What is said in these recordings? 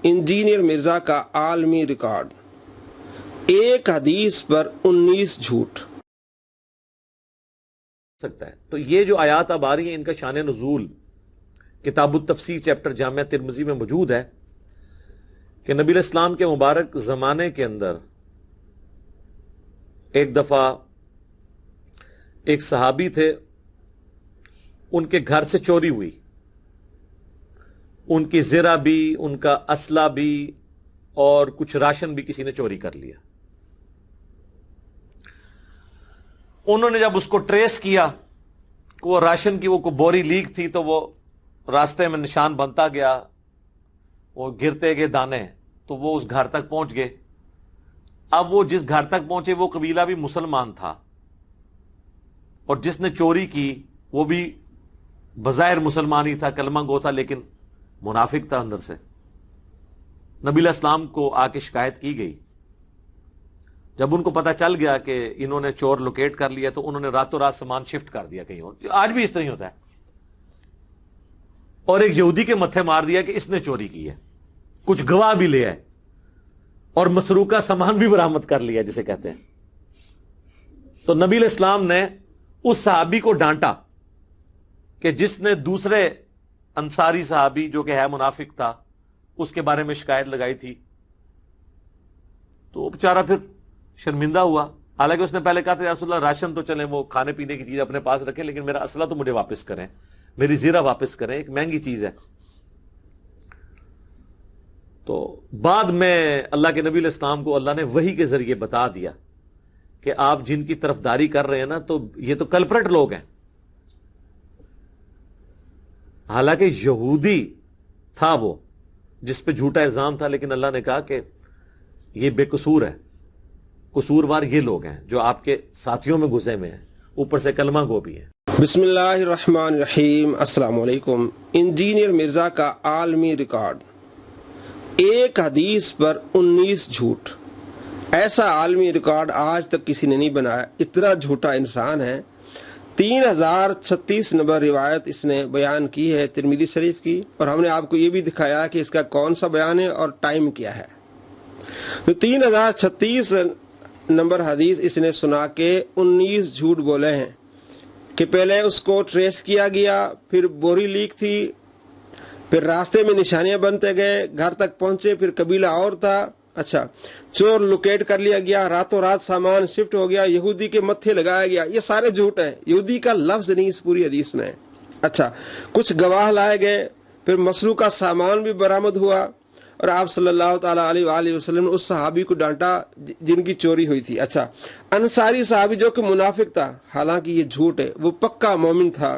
Engineer Mirza का आलमी record, एक हदीस पर 19 झूठ सकता है। तो ये जो आयात अब आ रही है इनका शान नुज़ूल किताबुत तफसीर चैप्टर जामिया तिरमिज़ी में मौजूद है कि नबी इस्लाम के मुबारक ज़माने के अंदर एक दफ़ा एक सहाबी थे, उनके घर से चोरी हुई, उनकी ज़रा भी, उनका असला भी और कुछ राशन भी किसी ने चोरी कर लिया। उन्होंने जब उसको ट्रेस किया, वो राशन की वो बोरी लीक थी, तो वो रास्ते में निशान बनता गया, वो गिरते गए दाने, तो वो उस घर तक पहुंच गए। अब वो जिस घर तक पहुंचे वो कबीला भी मुसलमान था और जिसने चोरी की वो भी बज़ाहिर मुसलमान ही था, कलमा गो था, लेकिन मुनाफिक था अंदर से। नबी इस्लाम को आके शिकायत की गई। जब उनको पता चल गया कि इन्होंने चोर लोकेट कर लिया, तो उन्होंने रातों रात सामान शिफ्ट कर दिया कहीं और। आज भी इस तरह ही होता है। और एक यहूदी के मत्थे मार दिया कि इसने चोरी की है, कुछ गवाह भी ले आए और मसरूका सामान भी बरामद कर लिया जिसे कहते हैं। तो नबी इस्लाम ने उस सहाबी को डांटा कि जिसने दूसरे अंसारी सहाबी जो कि है मुनाफिक था उसके बारे में शिकायत लगाई थी। तो बेचारा फिर शर्मिंदा हुआ। हालांकि उसने पहले कहा था, या रसूलल्लाह राशन तो चले, वो खाने पीने की चीज अपने पास रखें, लेकिन मेरा असला तो मुझे वापस करें, मेरी जीरा वापस करें, एक महंगी चीज है। तो बाद में अल्लाह के नबी इस्लाम को अल्लाह ने वही के जरिए बता दिया कि आप जिनकी तरफदारी कर रहे हैं ना, तो ये तो कल्प्रेट लोग हैं। हालांकि यहूदी था वो जिस पे झूठा इल्जाम था, लेकिन अल्लाह ने कहा कि ये बेकसूर है, कसूरवार ये लोग हैं जो आपके साथियों में घुसे में हैं, ऊपर से कलमा गो भी है। बिस्मिल्लाहिर्रहमानिर्रहीम, अस्सलाम वालेकुम। इंजीनियर मिर्जा का आलमी रिकॉर्ड, एक हदीस पर 19 झूठ। ऐसा आलमी रिकॉर्ड आज तक किसी ने नहीं बनाया, इतना झूठा इंसान है। 3036 नंबर रिवायत इसने बयान की है तिरमिज़ी शरीफ की, और हमने आपको ये भी दिखाया कि इसका कौन सा बयान है और टाइम क्या है। तो 3036 नंबर हदीस इसने सुना के 19 झूठ बोले हैं कि पहले उसको ट्रेस किया गया, फिर बोरी लीक थी, फिर रास्ते में निशानियां बनते गए, घर तक पहुंचे, फिर कबीला और था, अच्छा चोर लोकेट कर लिया गया, रातों रात सामान शिफ्ट हो गया, यहूदी के मत्थे लगाया गया। ये सारे झूठ हैं, यहूदी का लफ्ज नहीं इस पूरी हदीस में। अच्छा, कुछ गवाह लाए गए, फिर मसरू का सामान भी बरामद हुआ, और आप सल्लल्लाहु ताला अलैहि वसल्लम ने उस सहाबी को डांटा जिनकी चोरी हुई थी। अच्छा, अंसारी सहाबी जो कि मुनाफिक था, हालांकि ये झूठ है, वो पक्का मोमिन था।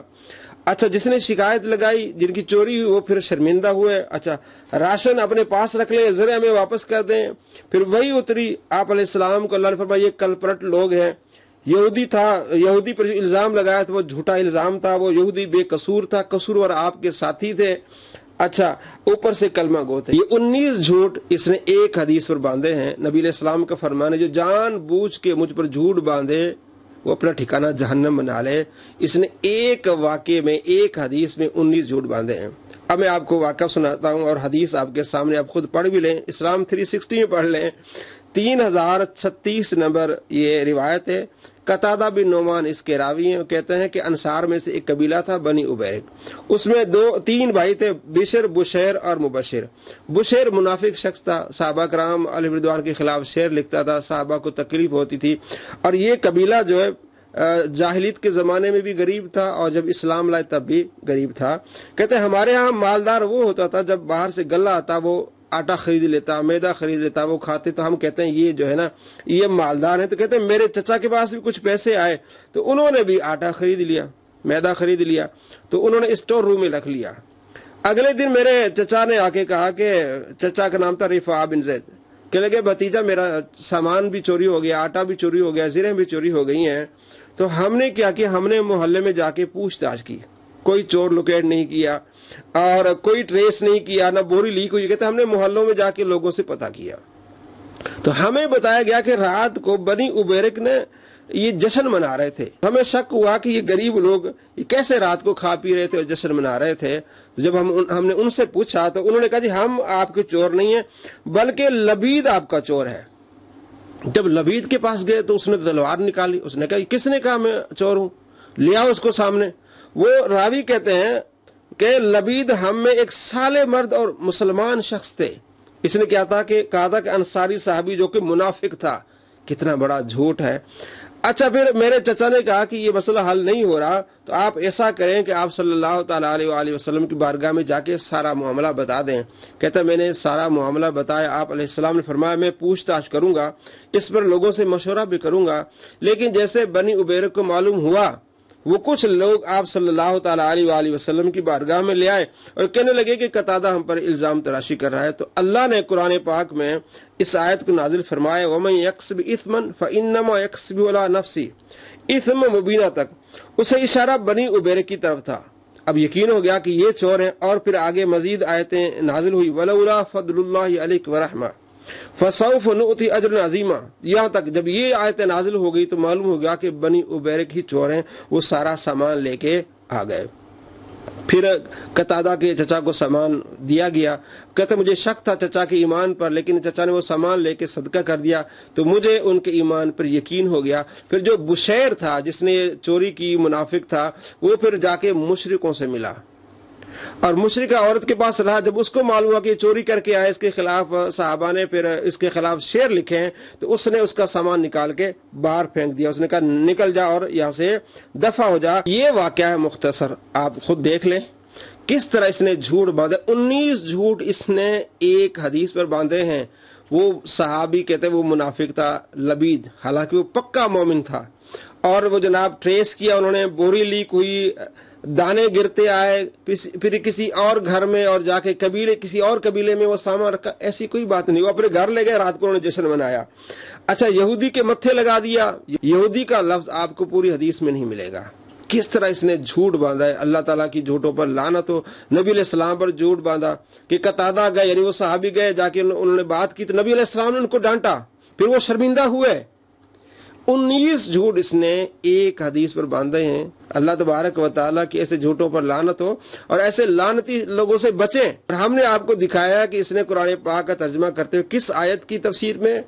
अच्छा, जिसने शिकायत लगाई, जिनकी चोरी हुई, वो फिर शर्मिंदा हुए। अच्छा, राशन अपने पास रख लें, ज़रा में वापस कर दें। फिर वही उतरी आप अलैहिस्सलाम को अल्लाह ने फरमाया ये कल्प्रेट लोग हैं। यहूदी था, यहूदी पर इल्जाम लगाया था वो झूठा इल्जाम था, वो यहूदी बेकसूर था, कसूरवार आपके साथी थे। अच्छा, ऊपर से कलमा गो थे। ये 19 झूठ इसने एक हदीस पर बांधे हैं। नबी अलैहिस्सलाम का फरमान है, जो जान बूझ के मुझ पर झूठ बांधे वो अपना ठिकाना जहन्नम बना ले। इसने एक वाक़े में, एक हदीस में 19 झूठ बांधे हैं। अब मैं आपको वाक़ा सुनाता हूँ और हदीस आपके सामने, आप खुद पढ़ भी लें, इस्लाम 360 में पढ़ लें। 3036 नंबर ये रिवायत है। कतादा बिन नोमान इसके रावी हैं। कहते हैं कि अंसार में से एक कबीला था बनी उबैक, उसमें तीन भाई थे, बिशर, बुशैर और मुबशिर। बुशैर मुनाफिक शख्स था, साहबा कराम अलैहि रिदवान के खिलाफ शेर लिखता था, साहबा को तकलीफ होती थी। और ये कबीला जो है जाहिलियत के ज़माने में भी गरीब था और जब इस्लाम लाए तब भी गरीब था। कहते हैं हमारे यहाँ मालदार वो होता था जब बाहर से गल्ला आता वो आटा खरीद लेता, मैदा खरीद लेता, वो खाते। तो हम कहते हैं ये जो है ना ये मालदार है। तो कहते हैं मेरे चचा के पास भी कुछ पैसे आए तो उन्होंने भी आटा खरीद लिया, मैदा खरीद लिया, तो उन्होंने स्टोर रूम में रख लिया। अगले दिन मेरे चचा ने आके कहा कि, चचा का नाम था रिफा बिन ज़ैद, कह लगे भतीजा मेरा सामान भी चोरी हो गया, आटा भी चोरी हो गया, ज़रें भी चोरी हो गई हैं। तो हमने क्या किया, हमने मोहल्ले में जाके पूछताछ की, कोई चोर लुकेट नहीं किया और कोई ट्रेस नहीं किया, ना बोरी लीक हुई। कहते हमने मोहल्लों में जाके लोगों से पता किया तो हमें बताया गया कि रात को बनी उबैरक ने ये जश्न मना रहे थे। हमें शक हुआ कि ये गरीब लोग ये कैसे रात को खा पी रहे थे और जश्न मना रहे थे। जब हमने उनसे पूछा तो उन्होंने कहा जी हम आपके चोर नहीं है बल्कि लबीद आपका चोर है। जब लबीद के पास गए तो उसने तलवार निकाली, उसने कहा किसने कहा मैं चोर हूं, लिया उसको सामने। वो रावी कहते हैं कि लबीद हम में एक साले मर्द और मुसलमान शख्स थे। इसने क्या था कि कहा था कि अंसारी साहबी जो कि मुनाफिक था। कितना बड़ा झूठ है। अच्छा, फिर मेरे चचा ने कहा कि ये मसला हल नहीं हो रहा तो आप ऐसा करें कि आप सल्लल्लाहु ताला अलैहि वसल्लम की बारगाह में जाके सारा मामला बता दें। कहता मैंने सारा मामला बताया, आप अलैहिस्सलाम ने फरमाया मैं पूछताछ करूंगा, इस पर लोगों से मशवरा भी करूंगा। लेकिन जैसे बनी उबैरक को मालूम हुआ वो कुछ लोग आप सल्लल्लाहु ताला अलैहि वसल्लम की बारगाह में ले आए और कहने लगे कि कतादा हम पर इल्जाम तराशी कर रहा है। तो अल्लाह ने कुरान पाक में इस आयत को नाजिल फरमाया, वमन यक्सिब इथमन फइन्नमा यक्सिबु अला नफ्सी, इथम मुबीना तक। उसे इशारा बनी उबैर की तरफ था। अब यकीन हो गया कि ये चोर हैं। और फिर आगे मजीद आयतें नाजिल हुई, वलौला फदलुल्लाहि अलैक व रहमा फसौफ नुअती अजरन अजीमा। यहाँ तक जब ये आयतें नाजिल हो गई तो मालूम हो गया कि बनी उबैर ही चोर हैं। वो सारा सामान लेके आ गए। फिर कतादा के चचा को सामान दिया गया। कहते मुझे शक था चचा के ईमान पर, लेकिन चचा ने वो सामान लेके सदका कर दिया तो मुझे उनके ईमान पर यकीन हो गया। फिर जो बुशैर था जिसने चोरी की, मुनाफिक था, वो फिर जाके मुशरिकों से मिला और मुशरिका औरत के पास रहा। जब उसको मालूम हुआ कि चोरी करके आया, इसके खिलाफ साहबा ने फिर इसके खिलाफ शेर लिखे हैं, तो उसने उसका सामान निकाल के बाहर फेंक दिया। उसने कहा निकल जा और यहाँ से दफा हो जा। ये वाकया है मुख्तसर, आप खुद देख लें किस तरह इसने झूठ बांधे। 19 झूठ इसने एक हदीस पर बांधे हैं। वो सहाबी कहते वो मुनाफिक था लबीद, हालांकि वो पक्का मोमिन था। और वो जनाब ट्रेस किया उन्होंने, बोरी लीक हुई, दाने गिरते आए, फिर किसी और घर में और जाके किसी और कबीले में वो सामान रखा। ऐसी कोई बात नहीं। वो अपने घर ले गए, रात को उन्होंने जश्न मनाया। अच्छा, यहूदी के मत्थे लगा दिया। यहूदी का लफ्ज आपको पूरी हदीस में नहीं मिलेगा। किस तरह इसने झूठ बांधा है। अल्लाह ताला की झूठों पर लानत हो। नबी अलैहिस्सलाम पर झूठ बांधा कि कतादा गए, यानी वो सहाबी गए, जाके उन्होंने बात की तो नबी अलैहिस्सलाम ने उनको डांटा, फिर वो शर्मिंदा हुए। 19 झूठ इसने एक हदीस पर बांधे हैं। अल्लाह तबारक व तआला की ऐसे झूठों पर लानत हो और ऐसे लानती लोगों से बचें। और हमने आपको दिखाया कि इसने कुरान पाक का तर्जुमा करते हुए किस आयत की तफसीर में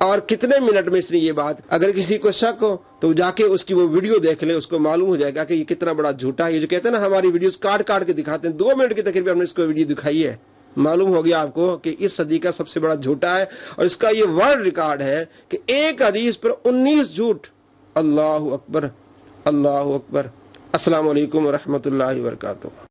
और कितने मिनट में इसने ये बात। अगर किसी को शक हो तो जाके उसकी वो वीडियो देख ले, उसको मालूम हो जाएगा कि ये कितना बड़ा झूठा है। ये जो कहते हैं ना हमारी वीडियोस काट काट के दिखाते हैं, 2 मिनट की तकरीबन हमने इसको वीडियो दिखाई है। मालूम हो गया आपको कि इस सदी का सबसे बड़ा झूठा है और इसका ये वर्ल्ड रिकॉर्ड है कि एक हदीस पर 19 झूठ। अल्लाहु अकबर, अल्लाहु अकबर। अस्सलाम वालेकुम व रहमतुल्लाहि व बरकातुहू।